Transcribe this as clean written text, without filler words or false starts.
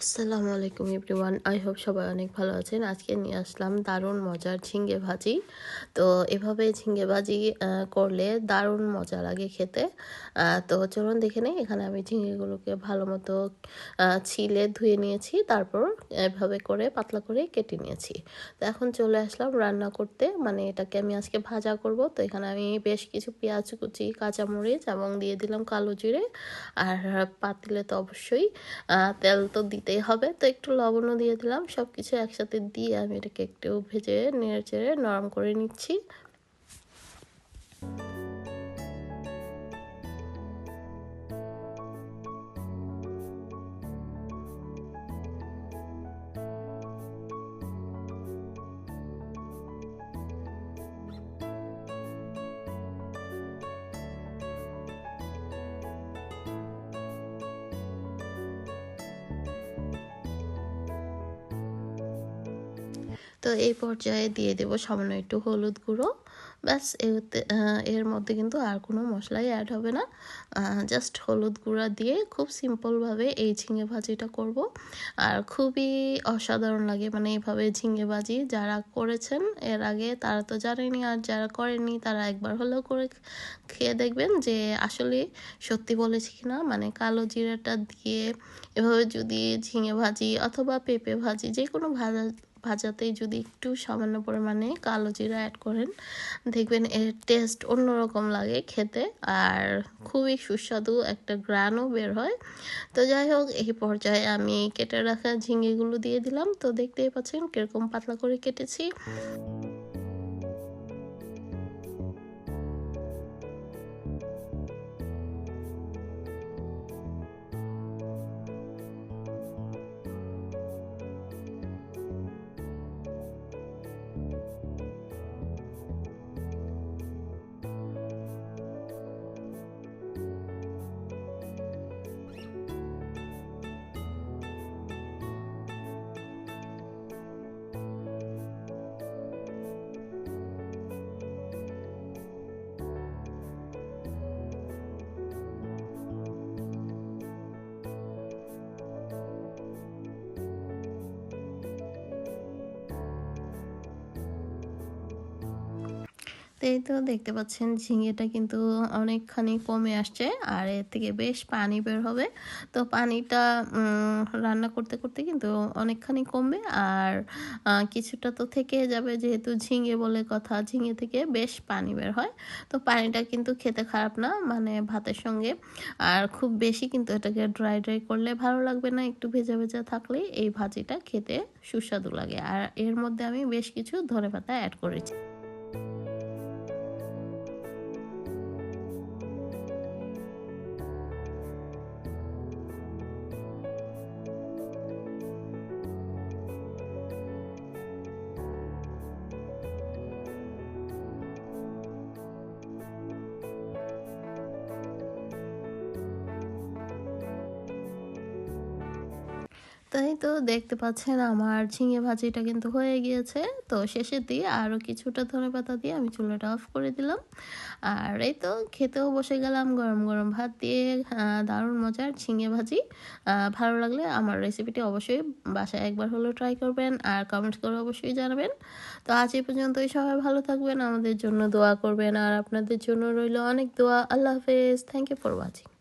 আসসালামু আলাইকুম everyone. I hope সবাই অনেক ভালো আছেন। আজকে নিয়ে আসলাম দারুণ মজার ঝিঙ্গে ভাজি। তো এভাবে ঝিঙ্গে ভাজি করলে দারুণ মজা লাগে খেতে। তো চলুন দেখে নেই। এখানে আমি ঝিঙ্গেগুলোকে ভালো মতো ছিলে ধুয়ে নিয়েছি, তারপর এভাবে করে পাতলা করে কেটে নিয়েছি। তো এখন চলে আসলাম রান্না করতে, মানে এটাকে আমি আজকে ভাজা করব। তো এখানে আমি বেশ কিছু পেঁয়াজ কুচি, কাঁচামরিচ এবং দিয়ে দিলাম কালো জিরে। আর পাতিলে তো অবশ্যই তেল তো দিতেই হবে, তো একটু লবণও দিয়ে দিলাম। সব কিছু একসাথে দিয়ে আমি এটাকে একটু ভেজে নেড়ে চেড়ে নরম করে নিচ্ছি। তো এই পর্যায়ে দিয়ে দেব সামান্য একটু হলুদ গুঁড়ো। ব্যাস এর মধ্যে কিন্তু আর কোনো মশলাই অ্যাড হবে না। জাস্ট হলুদ গুঁড়া দিয়ে খুব সিম্পলভাবে এই ঝিঙে ভাজিটা করব। আর খুবই অসাধারণ লাগে, মানে এইভাবে ঝিঙে ভাজি যারা করেছেন এর আগে তারা তো জানেনই, আর যারা করেননি তারা একবার হলেও করে খেয়ে দেখবেন যে আসলে সত্যি বলেছি কিনা। মানে কালো জিরাটা দিয়ে এভাবে যদি ঝিঙে ভাজি অথবা পেঁপে ভাজি, যে কোনো ভাজাতেই যদি একটু সামান্য পরিমাণে কালো জিরা অ্যাড করেন, দেখবেন এর টেস্ট অন্যরকম লাগে খেতে, আর খুবই সুস্বাদু একটা গ্রানও বের হয়। তো যাই হোক, এই পর্যায়ে আমি কেটে রাখা ঝিঙেগুলো দিয়ে দিলাম। তো দেখতেই পাচ্ছেন কিরকম পাতলা করে কেটেছি। তো এই তো দেখতে পাচ্ছেন ঝিঙেটা কিন্তু অনেকখানি কমে আসছে, আর এর থেকে বেশ পানি বের হবে। তো পানিটা রান্না করতে করতে কিন্তু অনেকখানি কমবে, আর কিছুটা তো থেকে যাবে, যেহেতু ঝিঙে বলে কথা, ঝিঙে থেকে বেশ পানি বের হয়। তো পানিটা কিন্তু খেতে খারাপ না, মানে ভাতের সঙ্গে। আর খুব বেশি কিন্তু এটাকে ড্রাই ড্রাই করলে ভালো লাগবে না, একটু ভেজা ভেজা থাকলে এই ভাজিটা খেতে সুস্বাদু লাগে। আর এর মধ্যে আমি বেশ কিছু ধনেপাতা অ্যাড করেছি। তাই তো দেখতে পাচ্ছেন আমার ঝিঙে ভাজিটা কিন্তু হয়ে গিয়েছে। তো শেষের দিয়ে আরও কিছুটা ধনেপাতা দিয়ে আমি চুলাটা অফ করে দিলাম। আর এই তো খেতেও বসে গেলাম গরম গরম ভাত দিয়ে। দারুণ মজার ঝিঙে ভাজি। ভালো লাগলে আমার রেসিপিটি অবশ্যই বাসায় একবার হলেও ট্রাই করবেন, আর কমেন্টস করে অবশ্যই জানাবেন। তো আজ এই পর্যন্তই। সবাই ভালো থাকবেন, আমাদের জন্য দোয়া করবেন, আর আপনাদের জন্য রইল অনেক দোয়া। আল্লাহ হাফেজ। Thank you for watching.